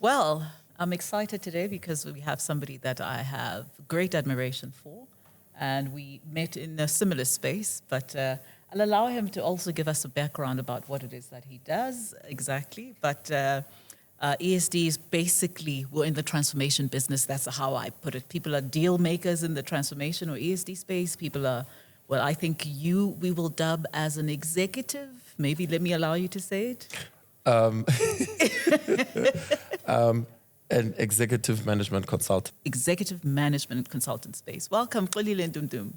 Well, I'm excited today because we have somebody that I have great admiration for, and we met in a similar space, but I'll allow him to also give us a background about what it is that he does exactly. But ESD is basically, we're in the transformation business. That's how I put it. People are deal makers in the transformation or ESD space. People are, well, I think we will dub as an executive. Maybe let me allow you to say it. An executive management consultant. Executive management consultant space. Welcome, Xolile Ndumndum.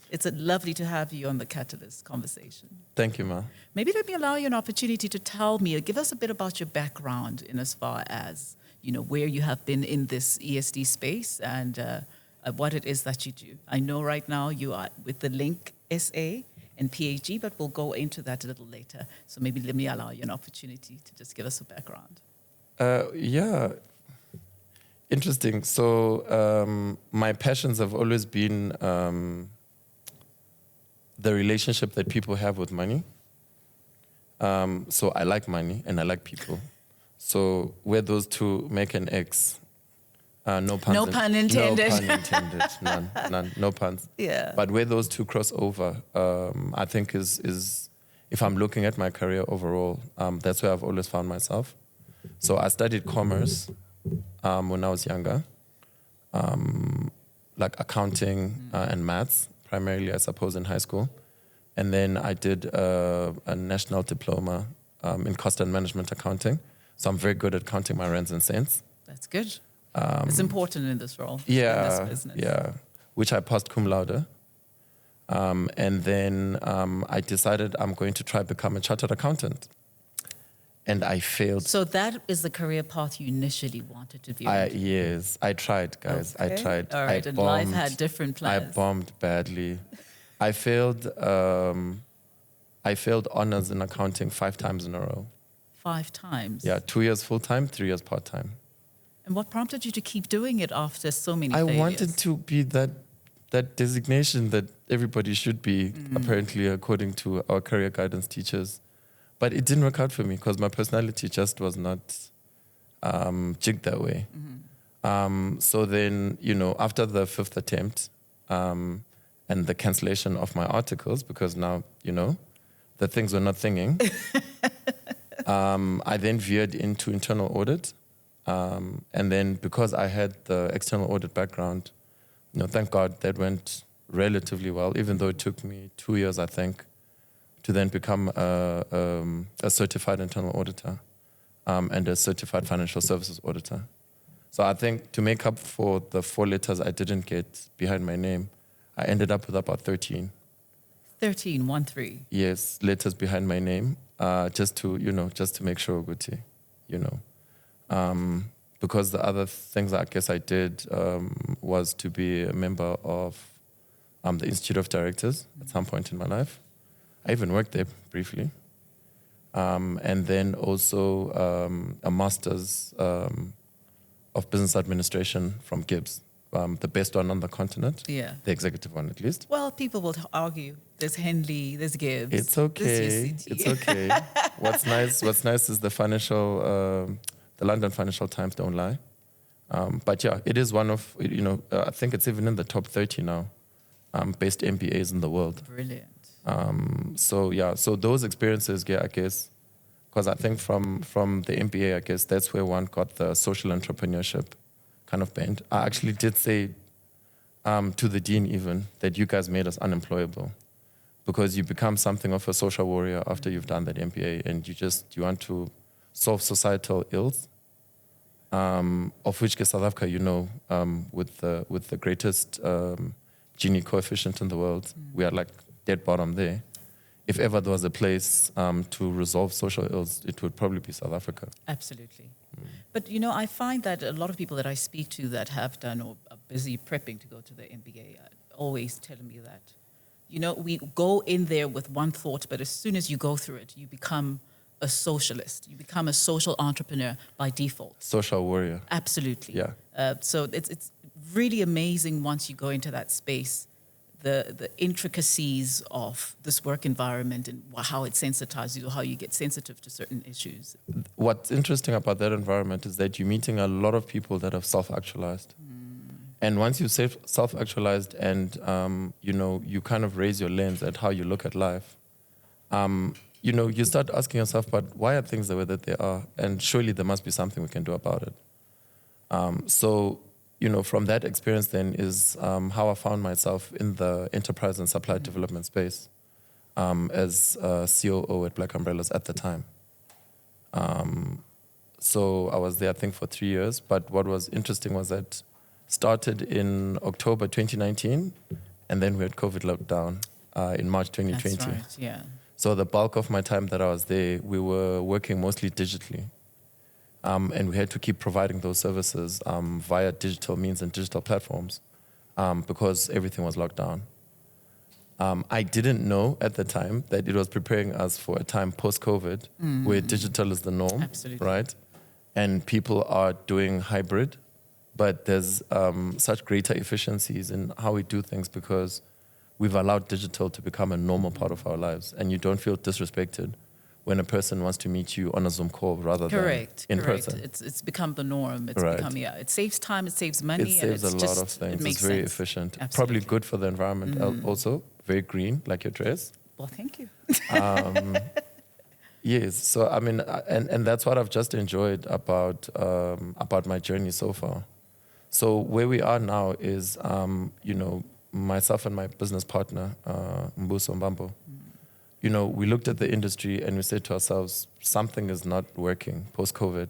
It's lovely to have you on the Catalyst conversation. Thank you, Ma. Maybe let me allow you an opportunity to tell me or give us a bit about your background in as far as, where you have been in this ESD space and what it is that you do. I know right now you are with the Link SA and PhD, but we'll go into that a little later. So maybe let me allow you an opportunity to just give us a background. Yeah. Interesting. So my passions have always been the relationship that people have with money. So I like money and I like people. So where those two make an X, no puns. No pun intended. No pun intended. None. No puns. Yeah. But where those two cross over, I think is if I'm looking at my career overall, that's where I've always found myself. So I studied commerce when I was younger, like accounting and maths, primarily, I suppose, in high school. And then I did a national diploma in cost and management accounting. So I'm very good at counting my rands and cents. That's good. It's important in this role, in this business. Yeah, which I passed cum laude. And then I decided I'm going to try become a chartered accountant. And I failed. So that is the career path you initially wanted to be Yes, I tried, guys. Okay. I tried. All right, and life had different plans. I bombed badly. I failed honors in accounting 5 times in a row. 5 times? Yeah, 2 years full-time, 3 years part-time. And what prompted you to keep doing it after so many failures? I wanted to be that designation that everybody should be, apparently, according to our career guidance teachers. But it didn't work out for me because my personality just was not jigged that way. So then, after the 5th attempt and the cancellation of my articles, because now, the things were not thinging, I then veered into internal audit. And then because I had the external audit background, thank God that went relatively well, even though it took me 2 years, I think, to then become a certified internal auditor and a certified financial services auditor. So I think to make up for the 4 letters I didn't get behind my name, I ended up with about 13. 13, 1-3. Yes, letters behind my name, just to make sure, Guti, because the other things I guess I did was to be a member of the Institute of Directors at some point in my life. I even worked there briefly. And then also a master's of business administration from Gibbs, the best one on the continent. Yeah. The executive one, at least. Well, people will argue. There's Henley, there's Gibbs. It's okay. It's okay. What's nice is the London Financial Times don't lie. But yeah, it is one of, I think it's even in the top 30 now, best MBAs in the world. Brilliant. So those experiences, I guess, because I think from the MBA, I guess that's where one got the social entrepreneurship kind of bent. I actually did say to the dean even that you guys made us unemployable because you become something of a social warrior after you've done that MBA and you want to solve societal ills, of which South Africa, with the greatest Gini coefficient in the world, we are like dead bottom there. If ever there was a place to resolve social ills, it would probably be South Africa. Absolutely. But, I find that a lot of people that I speak to that have done or are busy prepping to go to the MBA are always telling me that, we go in there with one thought, but as soon as you go through it, you become a socialist. You become a social entrepreneur by default. Social warrior. Absolutely. Yeah. So it's really amazing once you go into that space, the intricacies of this work environment and how it sensitizes you, how you get sensitive to certain issues. What's interesting about that environment is that you're meeting a lot of people that have self-actualized. And once you self-actualized and, you kind of raise your lens at how you look at life, you start asking yourself, but why are things the way that they are? And surely there must be something we can do about it. From that experience then is how I found myself in the enterprise and supply development space as COO at Black Umbrellas at the time. So I was there, I think, for 3 years. But what was interesting was that started in October 2019, and then we had COVID lockdown in March 2020. That's right, yeah. So the bulk of my time that I was there, we were working mostly digitally. And we had to keep providing those services via digital means and digital platforms because everything was locked down. I didn't know at the time that it was preparing us for a time post-COVID where digital is the norm, Absolutely. right? And people are doing hybrid, but there's such greater efficiencies in how we do things because we've allowed digital to become a normal part of our lives, and you don't feel disrespected when a person wants to meet you on a Zoom call rather than in person. It's become the norm. It's Right. become, it saves time, it saves money. It saves and a it's lot just, of things. It makes It's very sense. efficient. Absolutely. Probably good for the environment also. Very green, like your dress. Well, thank you. Yes. So I mean, and that's what I've just enjoyed about my journey so far. So where we are now is, myself and my business partner, Mbuso Mbambo. We looked at the industry and we said to ourselves, something is not working post-COVID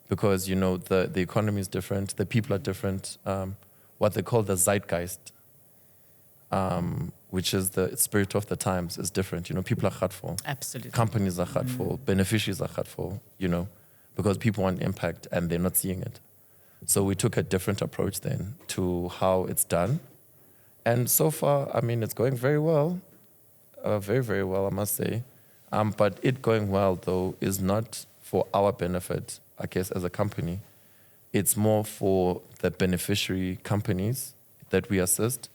because, the economy is different, the people are different. What they call the zeitgeist, which is the spirit of the times, is different. People are hurtful. Absolutely. Companies are hurtful. Beneficiaries are hurtful, because people want impact and they're not seeing it. So we took a different approach then to how it's done. And so far, I mean, it's going very well. Very, very well, I must say. But it going well, though, is not for our benefit, I guess, as a company. It's more for the beneficiary companies that we assist,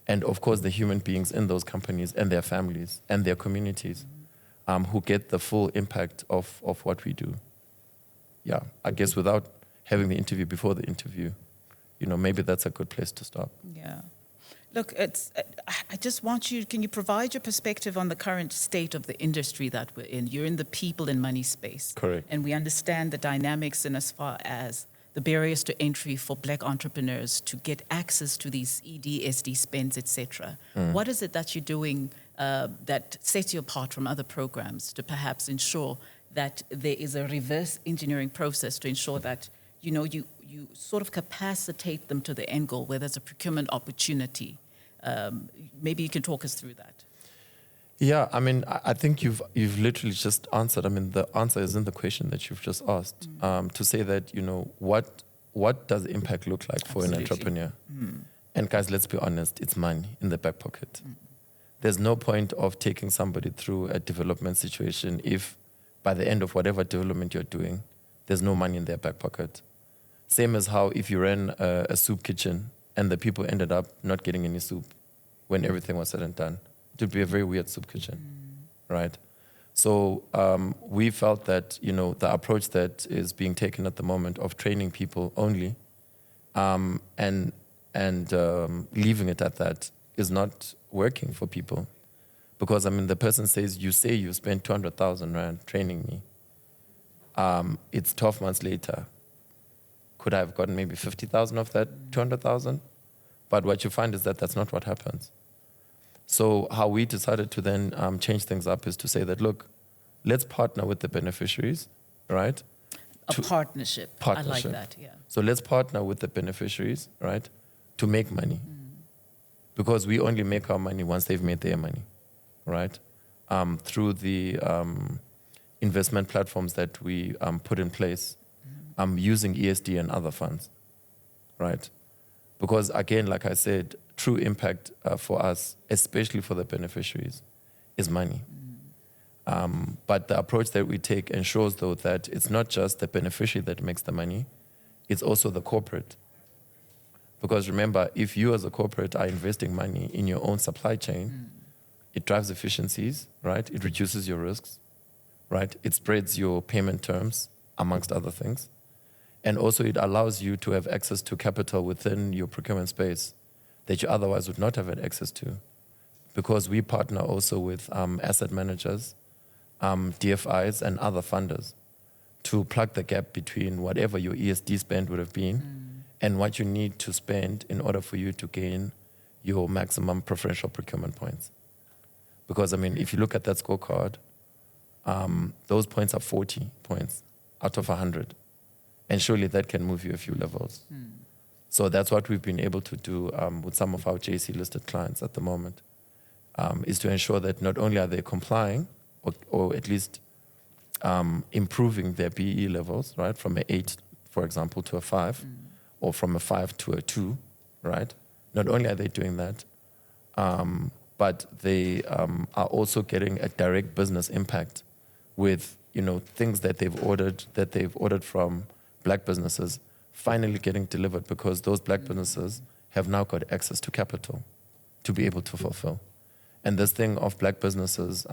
and, of course, the human beings in those companies and their families and their communities who get the full impact of what we do. Yeah, I guess without having the interview before the interview, maybe that's a good place to stop. Yeah. Look, I just want can you provide your perspective on the current state of the industry that we're in? You're in the people and money space. Correct. And we understand the dynamics in as far as the barriers to entry for Black entrepreneurs to get access to these ED, SD spends, etc. What is it that you're doing that sets you apart from other programs to perhaps ensure that there is a reverse engineering process to ensure that, you sort of capacitate them to the end goal where there's a procurement opportunity? Maybe you can talk us through that. Yeah, I mean, I think you've literally just answered. I mean, the answer is in the question that you've just asked. To say that, what does impact look like for an entrepreneur? And guys, let's be honest, it's money in the back pocket. There's no point of taking somebody through a development situation if by the end of whatever development you're doing, there's no money in their back pocket. Same as how if you ran a soup kitchen and the people ended up not getting any soup when everything was said and done. It would be a very weird soup kitchen, right? So we felt that, the approach that is being taken at the moment of training people only and leaving it at that is not working for people. Because, I mean, the person says, you say you spent 200,000 Rand training me. It's 12 months later. Could I have gotten maybe 50,000 of that 200,000? But what you find is that that's not what happens. So how we decided to then change things up is to say that, look, let's partner with the beneficiaries, right? A partnership. I like that, yeah. So let's partner with the beneficiaries, right, to make money. Because we only make our money once they've made their money, right? Through the investment platforms that we put in place, using ESD and other funds, right? Because again, like I said, true impact for us, especially for the beneficiaries, is money. But the approach that we take ensures, though, that it's not just the beneficiary that makes the money, it's also the corporate. Because remember, if you as a corporate are investing money in your own supply chain, it drives efficiencies, right? It reduces your risks, right? It spreads your payment terms, amongst other things. And also it allows you to have access to capital within your procurement space that you otherwise would not have had access to. Because we partner also with asset managers, DFIs, and other funders to plug the gap between whatever your ESD spend would have been and what you need to spend in order for you to gain your maximum preferential procurement points. Because, I mean, if you look at that scorecard, those points are 40 points out of 100. And surely that can move you a few levels. So that's what we've been able to do with some of our JC-listed clients at the moment, is to ensure that not only are they complying, or at least improving their BE levels, right, from an 8, for example, to a 5, or from a 5 to a 2, right? Not only are they doing that, but they are also getting a direct business impact with, things that they've ordered from black businesses finally getting delivered, because those black businesses have now got access to capital to be able to fulfill. And this thing of black businesses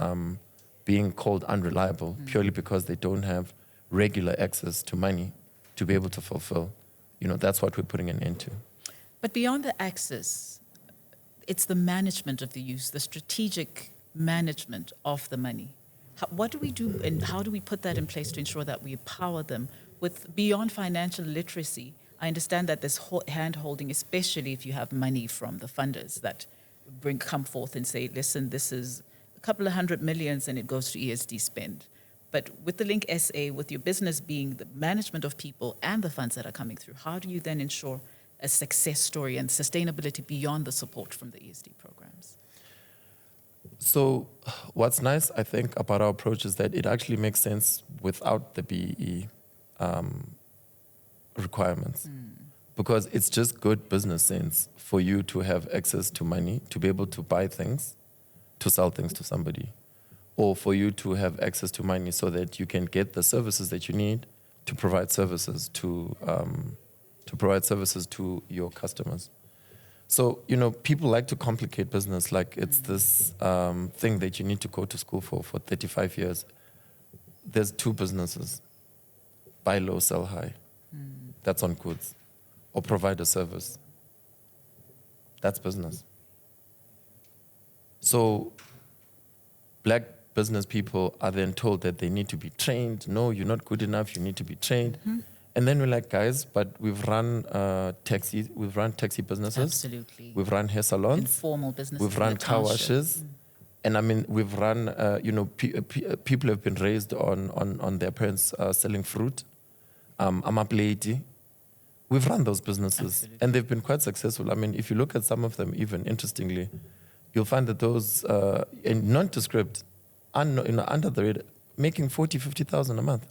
being called unreliable purely because they don't have regular access to money to be able to fulfill, that's what we're putting an end to. But beyond the access, it's the management of the use, the strategic management of the money. What do we do, and how do we put that in place to ensure that we empower them with beyond financial literacy? I understand that there's hand-holding, especially if you have money from the funders that come forth and say, listen, this is a couple of $100 million and it goes to ESD spend. But with the Link SA, with your business being the management of people and the funds that are coming through, how do you then ensure a success story and sustainability beyond the support from the ESD programs? So what's nice, I think, about our approach is that it actually makes sense without the BEE requirements. Because it's just good business sense for you to have access to money, to be able to buy things, to sell things to somebody, or for you to have access to money so that you can get the services that you need to provide services to your customers. So, people like to complicate business like it's this thing that you need to go to school for 35 years. There's 2 businesses: buy low, sell high. That's on goods. Or provide a service. That's business. So black business people are then told that they need to be trained. No, you're not good enough, you need to be trained. And then we're like, guys, but we've run taxi businesses. Absolutely. We've run hair salons. Informal businesses. We've run car washes. And I mean, we've run, people have been raised on their parents selling fruit. Amapleti. We've run those businesses. Absolutely. And they've been quite successful. I mean, if you look at some of them, even interestingly, you'll find that those, in nondescript, under the radar, making 40, 50,000 a month.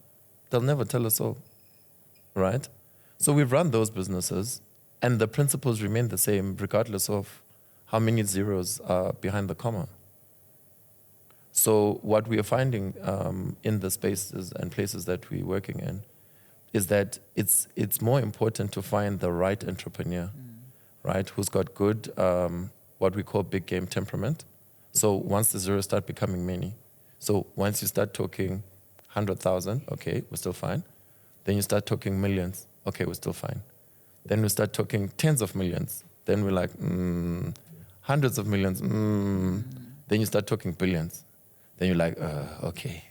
They'll never tell us all, right? So we've run those businesses, and the principles remain the same regardless of how many zeros are behind the comma. So what we are finding in the spaces and places that we're working in is that it's more important to find the right entrepreneur, right, who's got good, what we call big game temperament. So once the zeros start becoming many, so once you start talking 100,000, okay, we're still fine. Then you start talking millions, okay, we're still fine. Then we start talking tens of millions. Then we're like, hundreds of millions, Then you start talking billions. Then you're like, okay.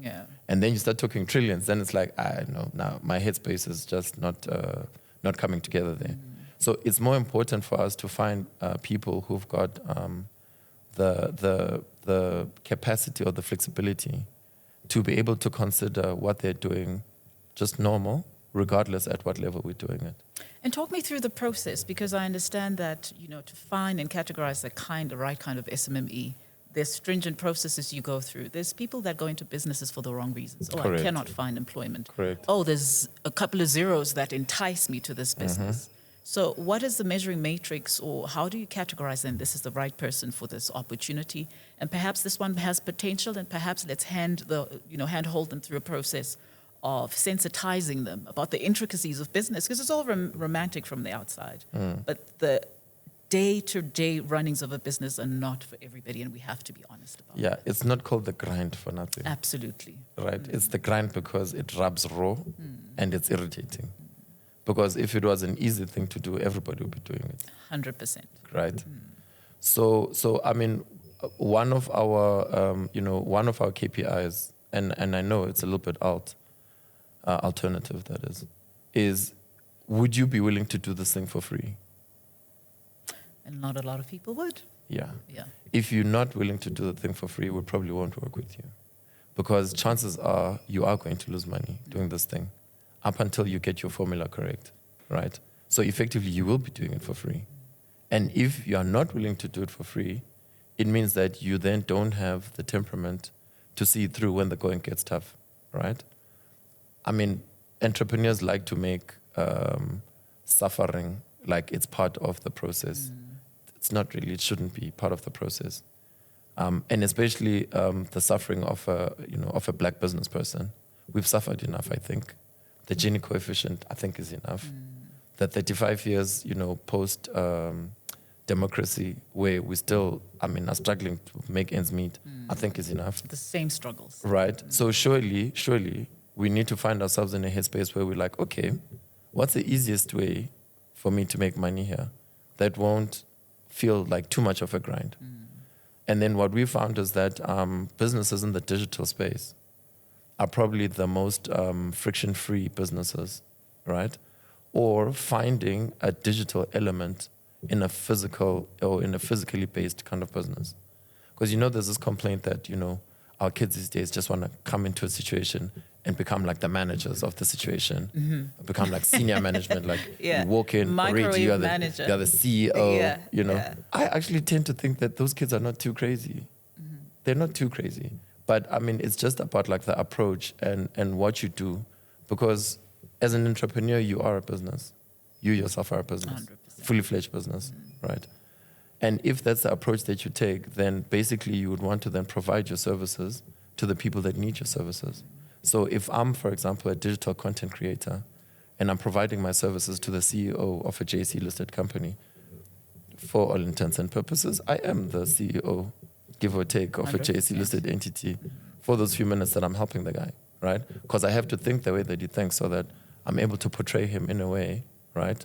Yeah. And then you start talking trillions. Then it's like, no, now my headspace is just not coming together there. So it's more important for us to find people who've got the capacity or the flexibility to be able to consider what they're doing just normal, regardless at what level we're doing it. And talk me through the process, because I understand that, to find and categorize the right kind of SMME, there's stringent processes you go through. There's people that go into businesses for the wrong reasons. Oh, Correct. I cannot find employment. Correct. Oh, there's a couple of zeros that entice me to this business. So what is the measuring matrix, or how do you categorize them? This is the right person for this opportunity, and perhaps this one has potential, and perhaps let's handhold them through a process of sensitizing them about the intricacies of business, because it's all romantic from the outside. But the day-to-day runnings of a business are not for everybody, and we have to be honest about Yeah, that. it's not called the grind for nothing. Absolutely. Right? It's the grind because it rubs raw and it's irritating. Because if it was an easy thing to do, everybody would be doing it. 100%. Right? So I mean, one of our KPIs, and I know it's a little bit alternative, that is would you be willing to do this thing for free? And not a lot of people would. Yeah. Yeah. If you're not willing to do the thing for free, we probably won't work with you. Because chances are you are going to lose money doing this thing up until you get your formula correct, right? So effectively, you will be doing it for free. And if you are not willing to do it for free, it means that you then don't have the temperament to see it through when the going gets tough, right? I mean, entrepreneurs like to make suffering like it's part of the process. It's not really, it shouldn't be part of the process. And especially the suffering of a black business person. We've suffered enough, I think. The Gini coefficient, I think, is enough. The 35 years, post democracy, where we still, are struggling to make ends meet, I think is enough. The same struggles. Right. So surely, we need to find ourselves in a headspace where we're like, okay, what's the easiest way for me to make money here that won't feel like too much of a grind? And then what we found is that businesses in the digital space are probably the most friction-free businesses, right? Or finding a digital element in a physical or in a physically based kind of business. Because there's this complaint that, our kids these days just want to come into a situation and become like the managers of the situation, become like senior management, like you walk in, already you're the CEO, I actually tend to think that those kids are not too crazy. They're not too crazy. But it's just about like the approach and what you do. Because as an entrepreneur, you are a business. You yourself are a business, 100%. fully fledged business, right? And if that's the approach that you take, then basically you would want to then provide your services to the people that need your services. So if I'm, for example, a digital content creator and I'm providing my services to the CEO of a JC-listed company, for all intents and purposes, I am the CEO, give or take, of a 100%. JC-listed entity for those few minutes that I'm helping the guy, right? Because I have to think the way that he thinks so that I'm able to portray him in a way, right,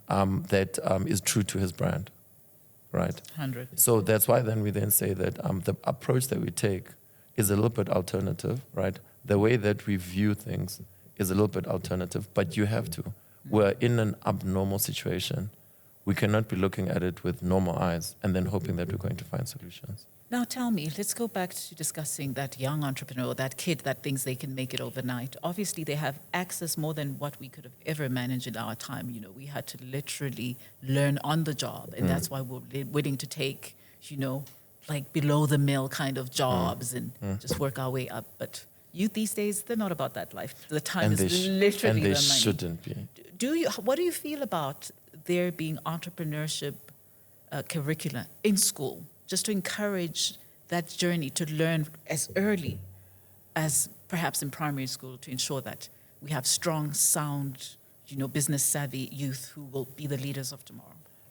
that is true to his brand, right? 100%. So that's why then we then say that the approach that we take is a little bit alternative, right? The way that we view things is a little bit alternative, but you have to. We're in an abnormal situation. We cannot be looking at it with normal eyes and then hoping that we're going to find solutions. Now tell me, let's go back to discussing that young entrepreneur, that kid that thinks they can make it overnight. Obviously, they have access more than what we could have ever managed in our time. We had to literally learn on the job, and that's why we're willing to take, like below the mill kind of jobs and just work our way up. But youth these days, they're not about that life. The time is literally and they the money. shouldn't be. What do you feel about there being entrepreneurship curricula in school, just to encourage that journey to learn as early as perhaps in primary school, to ensure that we have strong, sound, business savvy youth who will be the leaders of tomorrow?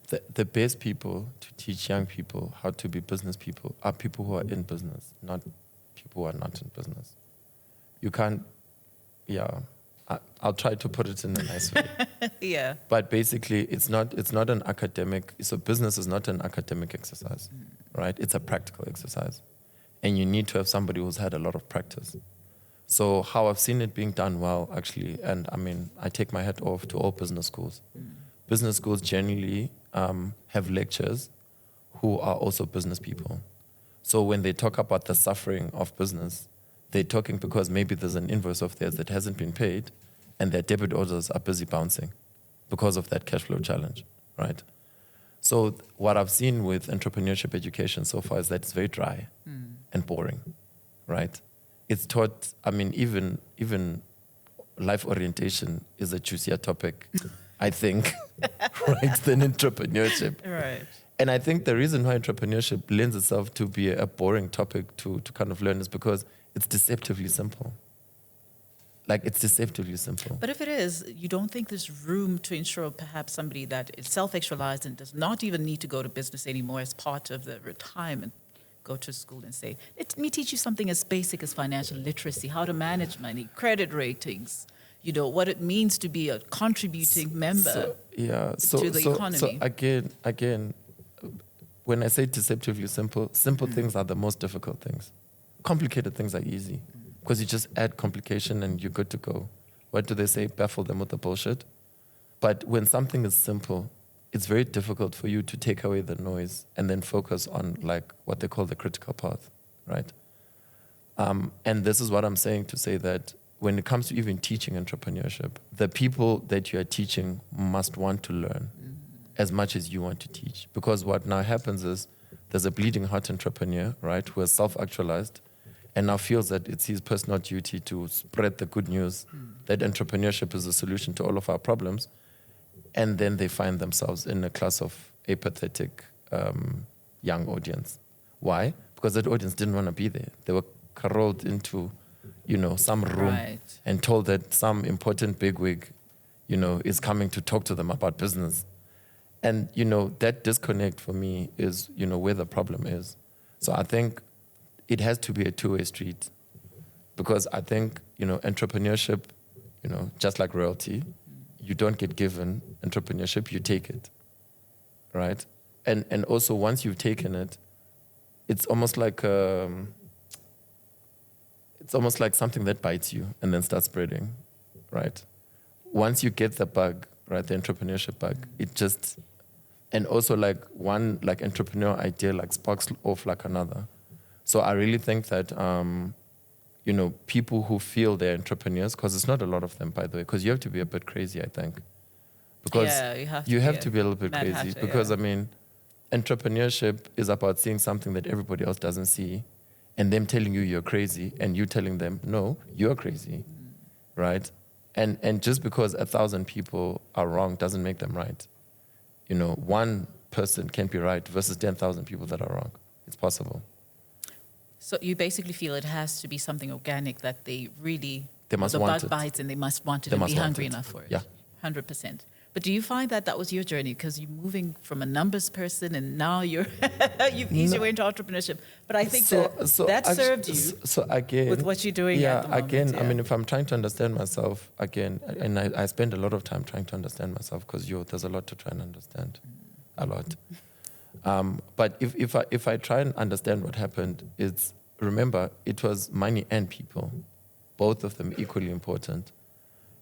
The best people to teach young people how to be business people are people who are in business, not people who are not in business. You can't, I'll try to put it in a nice way. Yeah. But basically, it's not an academic, so business is not an academic exercise, right? It's a practical exercise. And you need to have somebody who's had a lot of practice. So how I've seen it being done well, actually, and I take my hat off to all business schools. Business schools generally have lecturers who are also business people. So when they talk about the suffering of business, they're talking because maybe there's an invoice of theirs that hasn't been paid and their debit orders are busy bouncing because of that cash flow challenge, right? So what I've seen with entrepreneurship education so far is that it's very dry and boring, right? It's taught, even life orientation is a juicier topic, I think, right, than entrepreneurship. Right. And I think the reason why entrepreneurship lends itself to be a boring topic to kind of learn is because it's deceptively simple. Like, it's deceptively simple. But if it is, you don't think there's room to ensure perhaps somebody that is self-actualized and does not even need to go to business anymore as part of the retirement, go to school and say, let me teach you something as basic as financial literacy, how to manage money, credit ratings, what it means to be a contributing member to the economy. So again, when I say deceptively simple things are the most difficult things. Complicated things are easy because you just add complication and you're good to go. What do they say? Baffle them with the bullshit. But when something is simple, it's very difficult for you to take away the noise and then focus on like what they call the critical path, right? And this is what I'm saying to say that when it comes to even teaching entrepreneurship, the people that you are teaching must want to learn as much as you want to teach. Because what now happens is there's a bleeding heart entrepreneur, right, who is self-actualized and now feels that it's his personal duty to spread the good news that entrepreneurship is the solution to all of our problems. And then they find themselves in a class of apathetic young audience. Why? Because that audience didn't want to be there. They were caroled into, some room and told that some important bigwig, is coming to talk to them about business. And, that disconnect for me is, where the problem is. So I think it has to be a two-way street because I think, entrepreneurship, just like royalty, you don't get given entrepreneurship, you take it, right? And also once you've taken it, it's almost like something that bites you and then starts spreading, right? Once you get the bug, right, the entrepreneurship bug, it just, and also like one like entrepreneur idea like sparks off like another. So I really think that, people who feel they're entrepreneurs, because it's not a lot of them, by the way, because you have to be a bit crazy, I think. Because you have to be a little bit crazy. Hatter, because, entrepreneurship is about seeing something that everybody else doesn't see and them telling you you're crazy and you telling them, no, you're crazy, right? And just because 1,000 people are wrong doesn't make them right. One person can be right versus 10,000 people that are wrong. It's possible. So you basically feel it has to be something organic that they must want bug it. bites and they must want it They and must be want hungry it. enough for it. Yeah. 100%. But do you find that was your journey? Because you're moving from a numbers person and now you've eased your way into entrepreneurship. But I think that served you so again, with what you're doing at the moment. Again, if I'm trying to understand myself, again, and I spend a lot of time trying to understand myself because there's a lot to try and understand. A lot. But if I try and understand what happened, remember, it was money and people, both of them equally important.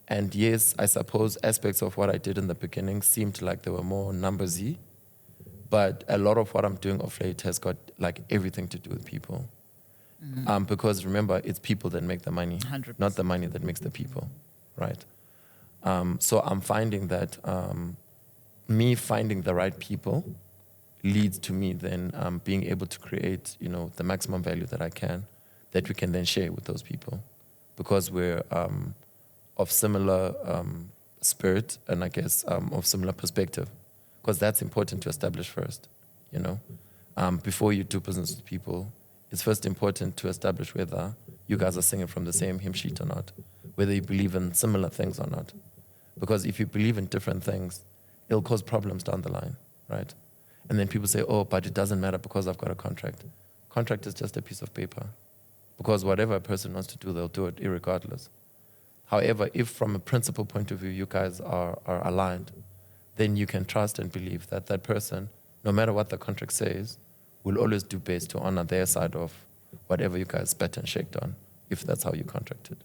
And yes, I suppose aspects of what I did in the beginning seemed like they were more numbersy, but a lot of what I'm doing of late has got like everything to do with people. Because remember, it's people that make the money, 100%. not the money that makes the people, right? So I'm finding that me finding the right people leads to me then being able to create, the maximum value that I can, that we can then share with those people, because we're of similar spirit and I guess of similar perspective, because that's important to establish first, before you do business with people. It's first important to establish whether you guys are singing from the same hymn sheet or not, whether you believe in similar things or not. Because if you believe in different things, it'll cause problems down the line, right? And then people say, oh, but it doesn't matter because I've got a contract. Contract is just a piece of paper. Because whatever a person wants to do, they'll do it irregardless. However, if from a principle point of view, you guys are aligned, then you can trust and believe that that person, no matter what the contract says, will always do best to honor their side of whatever you guys bet and shaked on, if that's how you contracted.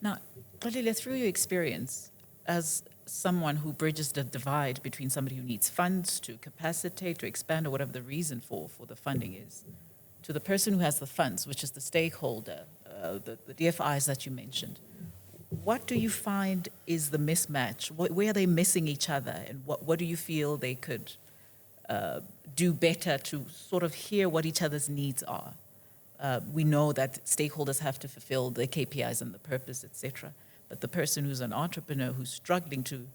Now, Xolile, through your experience as someone who bridges the divide between somebody who needs funds to capacitate, to expand, or whatever the reason for the funding is, to the person who has the funds, which is the stakeholder, the DFIs that you mentioned, what do you find is the mismatch? Where are they missing each other? And what do you feel they could do better to sort of hear what each other's needs are? We know that stakeholders have to fulfill the KPIs and the purpose, etc. But the person who's an entrepreneur who's struggling to,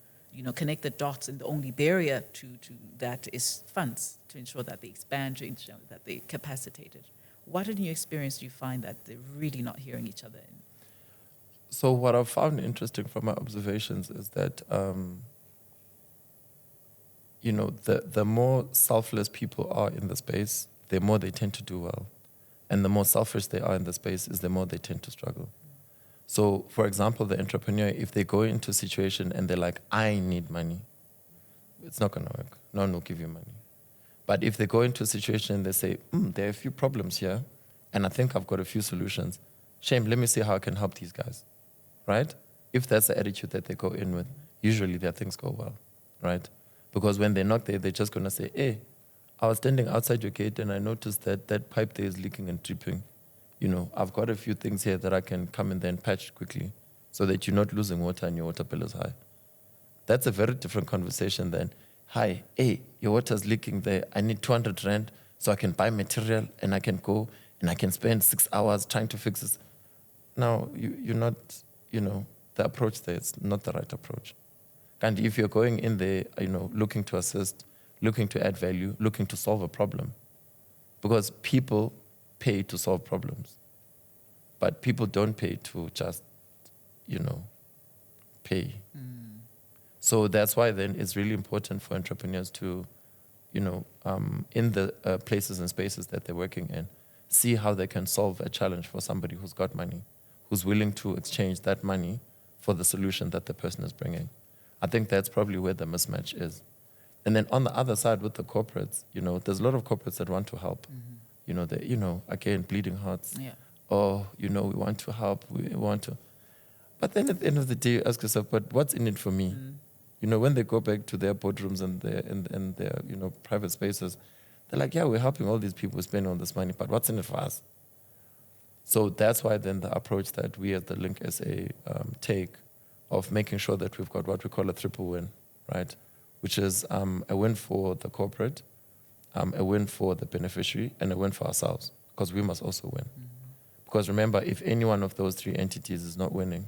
connect the dots, and the only barrier to that is funds, to ensure that they expand, to ensure that they're capacitated. What in your experience do you find that they're really not hearing each other in? So what I've found interesting from my observations is that, the more selfless people are in the space, the more they tend to do well. And the more selfish they are in the space is the more they tend to struggle. So, for example, the entrepreneur, if they go into a situation and they're like, I need money, it's not going to work. No one will give you money. But if they go into a situation and they say, there are a few problems here, and I think I've got a few solutions, shame, let me see how I can help these guys, right? If that's the attitude that they go in with, usually their things go well, right? Because when they're not there, they're just going to say, hey, I was standing outside your gate and I noticed that that pipe there is leaking and dripping. I've got a few things here that I can come in there and patch quickly so that you're not losing water and your water bill is high. That's a very different conversation than, hi, hey, your water's leaking there. I need 200 rand so I can buy material and I can go and I can spend 6 hours trying to fix this. Now, you're not, the approach there is not the right approach. And if you're going in there, looking to assist, looking to add value, looking to solve a problem, because people pay to solve problems, but people don't pay to just, pay. So that's why then it's really important for entrepreneurs to, in the places and spaces that they're working in, see how they can solve a challenge for somebody who's got money, who's willing to exchange that money for the solution that the person is bringing. I think that's probably where the mismatch is. And then on the other side with the corporates, there's a lot of corporates that want to help. Again, bleeding hearts. Yeah. Oh, we want to help, we want to. But then at the end of the day, you ask yourself, but what's in it for me? When they go back to their boardrooms and their private spaces, they're like, yeah, we're helping all these people spend all this money, but what's in it for us? So that's why then the approach that we at the Link SA take of making sure that we've got what we call a triple win, right? Which is a win for the corporate, a win for the beneficiary, and a win for ourselves, because we must also win. Because remember, if any one of those three entities is not winning,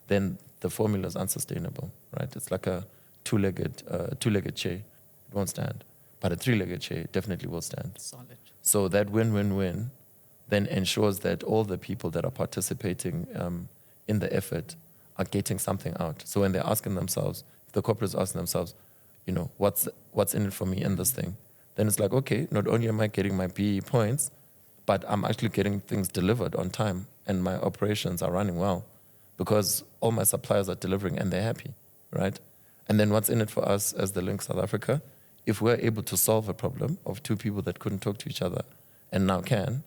then the formula is unsustainable, right? It's like a two-legged chair. It won't stand. But a three-legged chair definitely will stand. Solid. So that win-win-win then ensures that all the people that are participating in the effort are getting something out. So when they're asking themselves, if the corporate is asking themselves, what's in it for me in this thing, then it's like, okay, not only am I getting my BE points, but I'm actually getting things delivered on time and my operations are running well because all my suppliers are delivering and they're happy, right? And then what's in it for us as the Link South Africa? If we're able to solve a problem of two people that couldn't talk to each other and now can,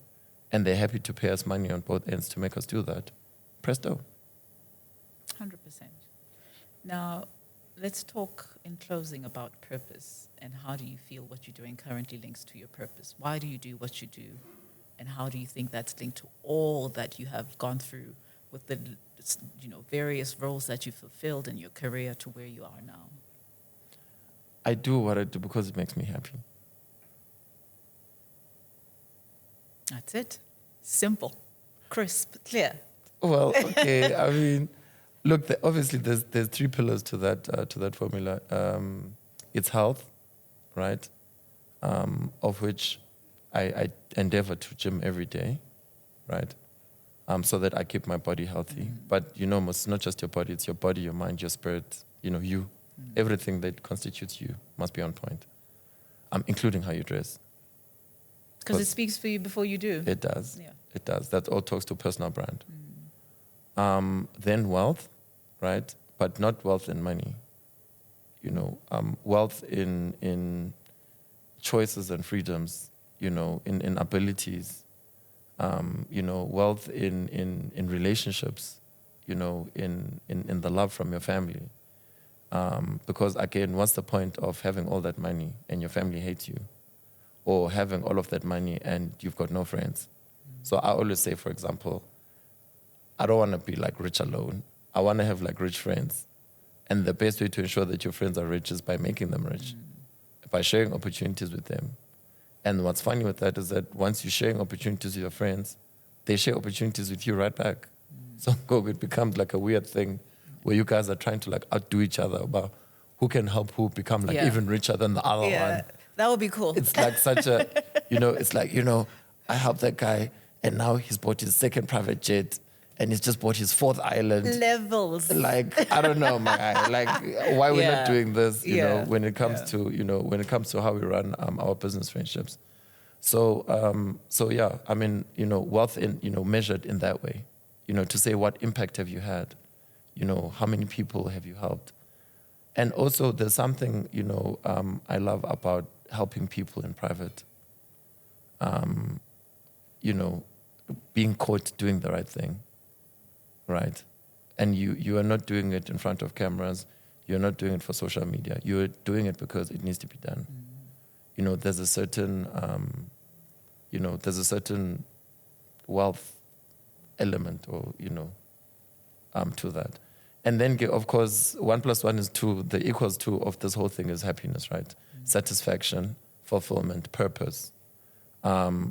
and they're happy to pay us money on both ends to make us do that, presto. 100%. Now, let's talk in closing about purpose and how do you feel what you're doing currently links to your purpose? Why do you do what you do? And how do you think that's linked to all that you have gone through with the various roles that you fulfilled in your career to where you are now? I do what I do because it makes me happy. That's it. Simple, crisp, clear. Well, okay. I mean, look, obviously there's three pillars to that formula. It's health, right? Of which I endeavor to gym every day, right? So that I keep my body healthy. But it's not just your body; it's your body, your mind, your spirit. You. Everything that constitutes you must be on point, including how you dress. Because it speaks for you before you do. It does. Yeah. It does. That all talks to personal brand. Then wealth, right? But not wealth in money. Wealth in choices and freedoms. In abilities. Wealth in relationships. In the love from your family. Because again, what's the point of having all that money and your family hates you? Or having all of that money and you've got no friends? So I always say, for example, I don't want to be like rich alone. I want to have like rich friends. And the best way to ensure that your friends are rich is by making them rich, by sharing opportunities with them. And what's funny with that is that once you're sharing opportunities with your friends, they share opportunities with you right back. So it becomes like a weird thing where you guys are trying to like outdo each other about who can help who become like even richer than the other one. That would be cool. It's like such a, it's like, I helped that guy and now he's bought his second private jet and he's just bought his 4th island. Levels. Like, I don't know, my guy. Like, why we're not doing this, you know, when it comes to, you know, when it comes to how we run our business friendships. So, yeah, I mean, you know, wealth in, you know, measured in that way, you know, to say what impact have you had, you know, how many people have you helped? And also there's something, you know, I love about helping people in private, you know, being caught doing the right thing, right? And you are not doing it in front of cameras. You're not doing it for social media. You're doing it because it needs to be done. You know, there's a certain, you know, there's a certain wealth element or, you know, to that. And then, of course, 1 + 1 is 2. The equals 2 of this whole thing is happiness, right? Satisfaction, fulfillment, purpose.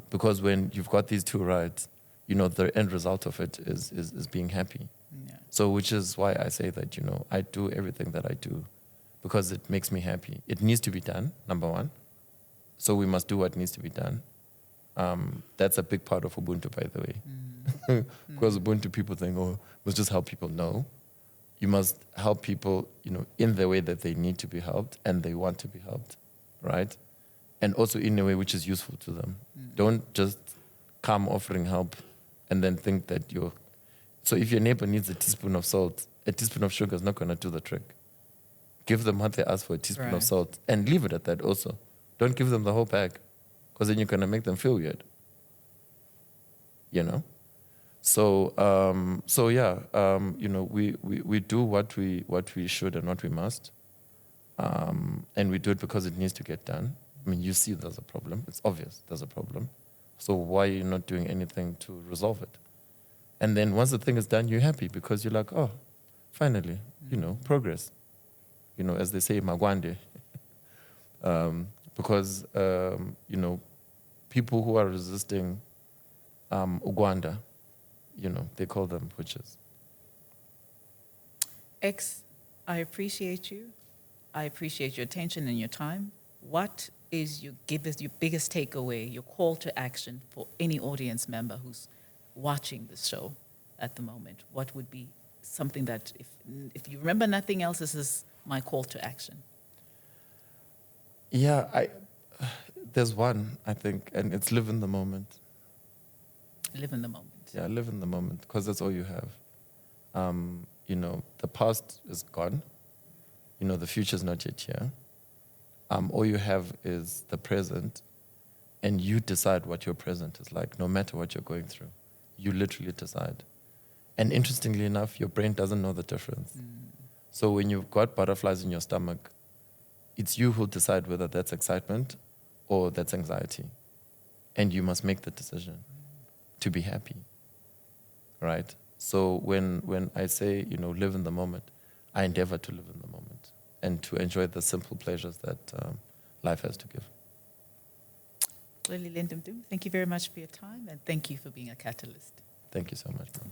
Because when you've got these 2 right, you know, the end result of it is being happy. Yeah. So which is why I say that, you know, I do everything that I do because it makes me happy. It needs to be done, number one. So we must do what needs to be done. That's a big part of Ubuntu, by the way. Because Ubuntu people think, oh, let's just help people. No. You must help people, you know, in the way that they need to be helped and they want to be helped, right? And also in a way which is useful to them. Don't just come offering help and then think that you're... So if your neighbor needs a teaspoon of salt, a teaspoon of sugar is not going to do the trick. Give them what they ask for, a teaspoon of salt, and leave it at that also. Don't give them the whole bag, because then you're going to make them feel weird. You know? So, you know, we do what we should and what we must. And we do it because it needs to get done. I mean, you see there's a problem. It's obvious there's a problem. So why are you not doing anything to resolve it? And then once the thing is done, you're happy because you're like, oh, finally, you know, progress. You know, as they say, magwande. Because, you know, people who are resisting Uganda, you know, they call them witches. X, I appreciate you. I appreciate your attention and your time. What is your biggest takeaway, your call to action for any audience member who's watching the show at the moment? What would be something that, if you remember nothing else, this is my call to action? Yeah, there's one, I think, and it's live in the moment. Live in the moment. Yeah, live in the moment, because that's all you have. You know, the past is gone. You know, the future's not yet here. All you have is the present, and you decide what your present is like, no matter what you're going through. You literally decide. And interestingly enough, your brain doesn't know the difference. So when you've got butterflies in your stomach, it's you who decide whether that's excitement or that's anxiety. And you must make the decision to be happy, right? So when I say, you know, live in the moment, I endeavor to live in the moment and to enjoy the simple pleasures that life has to give. Xolile Ndumndum, thank you very much for your time, and thank you for being a catalyst. Thank you so much, man.